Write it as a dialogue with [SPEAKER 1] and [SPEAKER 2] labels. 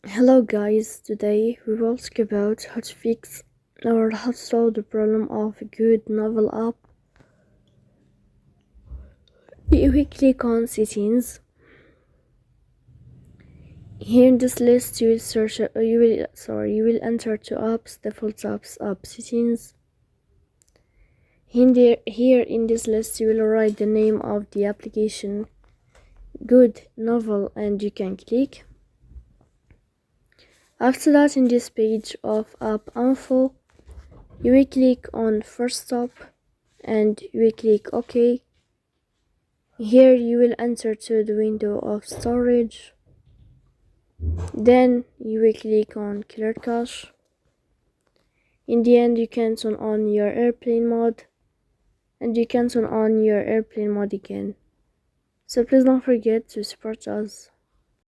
[SPEAKER 1] Hello guys, today we will talk about how to fix or how to solve the problem of a GoodNovel app. We click on settings. Here in this list you will search you will enter to apps, default apps, app settings. Here in this list you will write the name of the application GoodNovel and you can click. After that, in this page of app info, you will click on first stop and you will click OK. Here you will enter to the window of storage. Then you will click on clear cache. In the end, you can turn on your airplane mode and you can turn on your airplane mode again. So please don't forget to support us.